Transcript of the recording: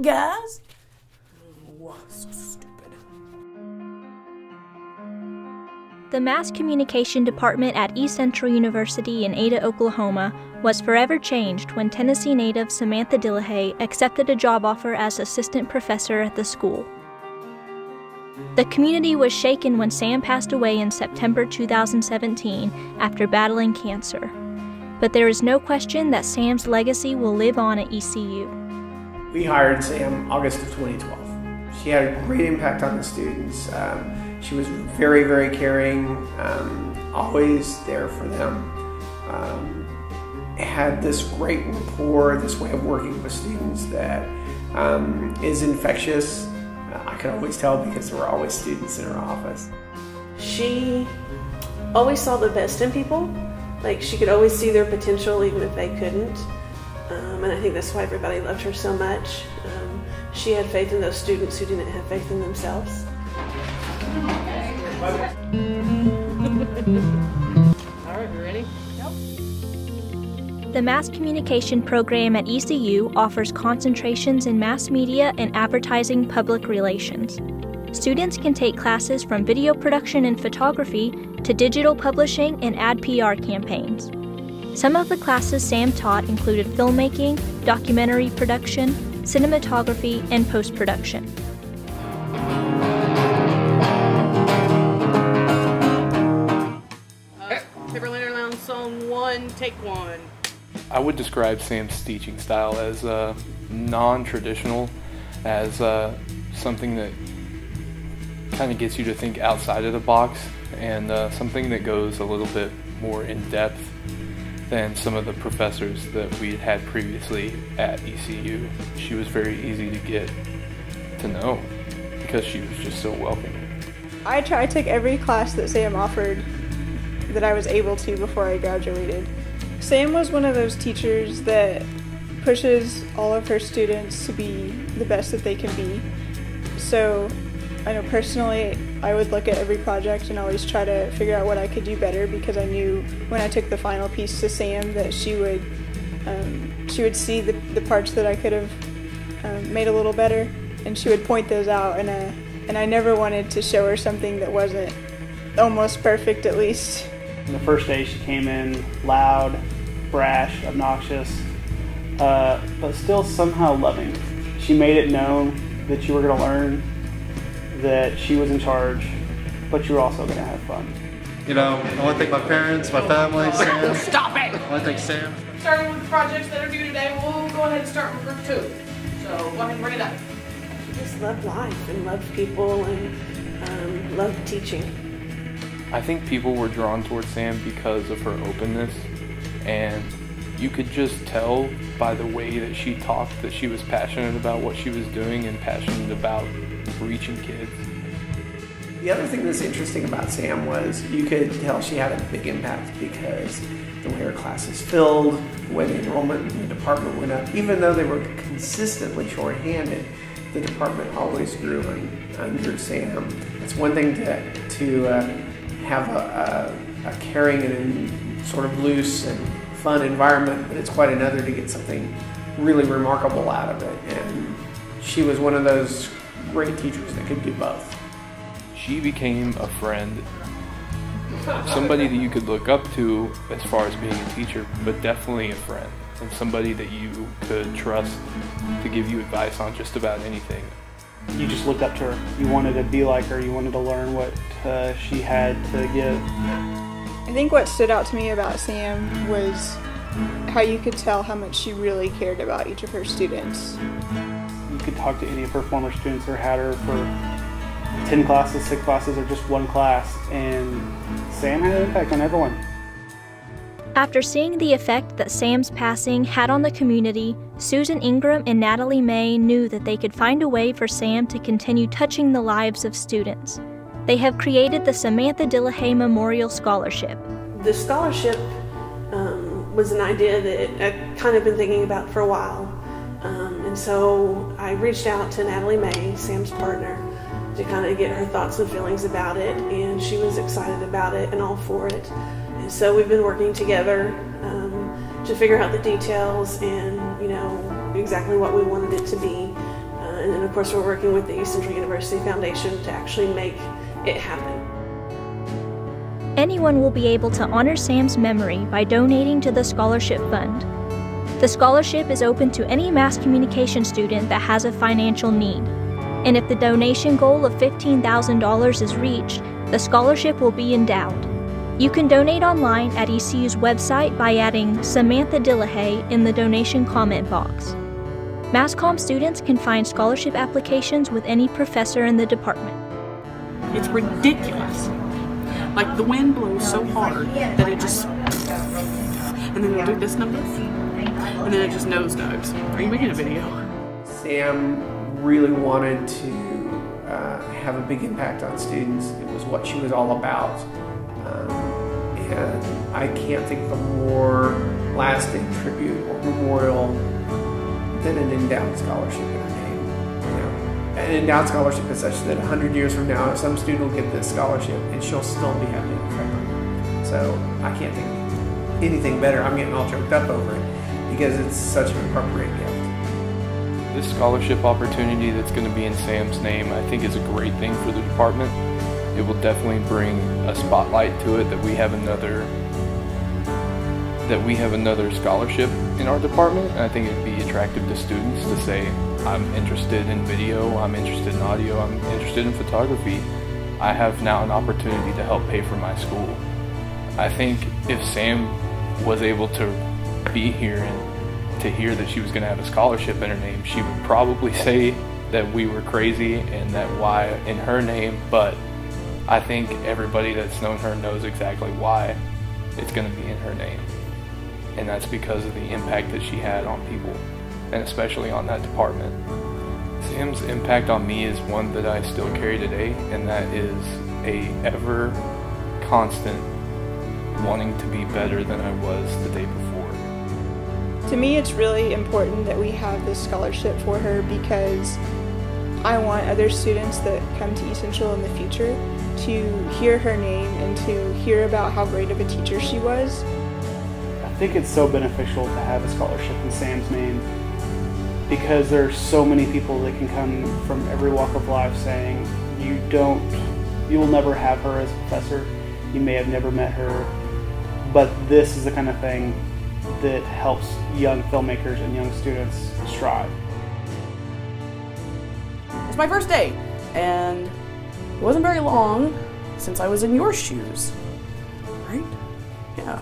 up, guys? Oh, so stupid. The Mass Communication Department at East Central University in Ada, Oklahoma, was forever changed when Tennessee native Samantha Dillehay accepted a job offer as assistant professor at the school. The community was shaken when Sam passed away in September 2017 after battling cancer. But there is no question that Sam's legacy will live on at ECU. We hired Sam August of 2012. She had a great impact on the students. She was very, very caring, always there for them. Had this great rapport, this way of working with students that is infectious. I could always tell because there were always students in her office. She always saw the best in people. Like, she could always see their potential even if they couldn't. And I think that's why everybody loved her so much. She had faith in those students who didn't have faith in themselves. All right, you ready? The Mass Communication program at ECU offers concentrations in mass media and advertising public relations. Students can take classes from video production and photography to digital publishing and ad PR campaigns. Some of the classes Sam taught included filmmaking, documentary production, cinematography, and post-production. Paper song 1, take 1. I would describe Sam's teaching style as non-traditional, as something that kind of gets you to think outside of the box, and something that goes a little bit more in depth than some of the professors that we had previously at ECU. She was very easy to get to know because she was just so welcoming. I took every class that Sam offered that I was able to before I graduated. Sam was one of those teachers that pushes all of her students to be the best that they can be. So I know personally I would look at every project and always try to figure out what I could do better, because I knew when I took the final piece to Sam that she would see the parts that I could have made a little better, and she would point those out, and I never wanted to show her something that wasn't almost perfect at least. The first day she came in loud, brash, obnoxious, but still somehow loving. She made it known that you were going to learn, that she was in charge, but you were also going to have fun. You know, I want to thank my parents, my family, Sam. Stop it! I want to thank Sam. Starting with the projects that are due today, we'll go ahead and start with group 2. So go ahead and bring it up. She just loved life and loved people and loved teaching. I think people were drawn towards Sam because of her openness, and you could just tell by the way that she talked that she was passionate about what she was doing and passionate about reaching kids. The other thing that's interesting about Sam was you could tell she had a big impact because the way her classes filled, the way the enrollment in the department went up, even though they were consistently shorthanded, the department always grew under Sam. It's one thing to have a caring and sort of loose and fun environment, but it's quite another to get something really remarkable out of it. And she was one of those great teachers that could do both. She became a friend, somebody that you could look up to as far as being a teacher, but definitely a friend, and somebody that you could trust to give you advice on just about anything. You just looked up to her. You wanted to be like her. You wanted to learn what she had to give. I think what stood out to me about Sam was how you could tell how much she really cared about each of her students. You could talk to any of her former students or had her for 10 classes, 6 classes, or just 1 class, and Sam had an impact on everyone. After seeing the effect that Sam's passing had on the community, Susan Ingram and Natalie May knew that they could find a way for Sam to continue touching the lives of students. They have created the Samantha Dillehay Memorial Scholarship. The scholarship was an idea that I'd kind of been thinking about for a while. And so I reached out to Natalie May, Sam's partner, to kind of get her thoughts and feelings about it, and she was excited about it and all for it. And so we've been working together to figure out the details and, you know, exactly what we wanted it to be. of course, we're working with the East Central University Foundation to actually make it happen. Anyone will be able to honor Sam's memory by donating to the scholarship fund. The scholarship is open to any mass communication student that has a financial need. And if the donation goal of $15,000 is reached, the scholarship will be endowed. You can donate online at ECU's website by adding Samantha Dillehay in the donation comment box. Mass comm students can find scholarship applications with any professor in the department. It's ridiculous. Like the wind blows so hard that it just, and then you do this number, and then it just nosedives. Are you making a video? Sam really wanted to have a big impact on students. It was what she was all about. And I can't think of a more lasting tribute or memorial than an endowed scholarship in her name. You know, an endowed scholarship is such that 100 years from now, some student will get this scholarship and she'll still be having an effect on them. So I can't think of anything better. I'm getting all choked up over it because it's such an appropriate gift. This scholarship opportunity that's going to be in Sam's name, I think, is a great thing for the department. It will definitely bring a spotlight to it that we have another scholarship in our department. And I think it'd be attractive to students to say, I'm interested in video, I'm interested in audio, I'm interested in photography. I have now an opportunity to help pay for my school. I think if Sam was able to be here and to hear that she was going to have a scholarship in her name, she would probably say that we were crazy and that why in her name, but I think everybody that's known her knows exactly why it's going to be in her name. And that's because of the impact that she had on people, and especially on that department. Sam's impact on me is one that I still carry today, and that is a ever constant wanting to be better than I was the day before. To me, it's really important that we have this scholarship for her because I want other students that come to East Central in the future to hear her name and to hear about how great of a teacher she was. I think it's so beneficial to have a scholarship in Sam's name because there are so many people that can come from every walk of life saying you will never have her as a professor, you may have never met her, but this is the kind of thing that helps young filmmakers and young students strive. It's my first day, and it wasn't very long since I was in your shoes, right? Yeah.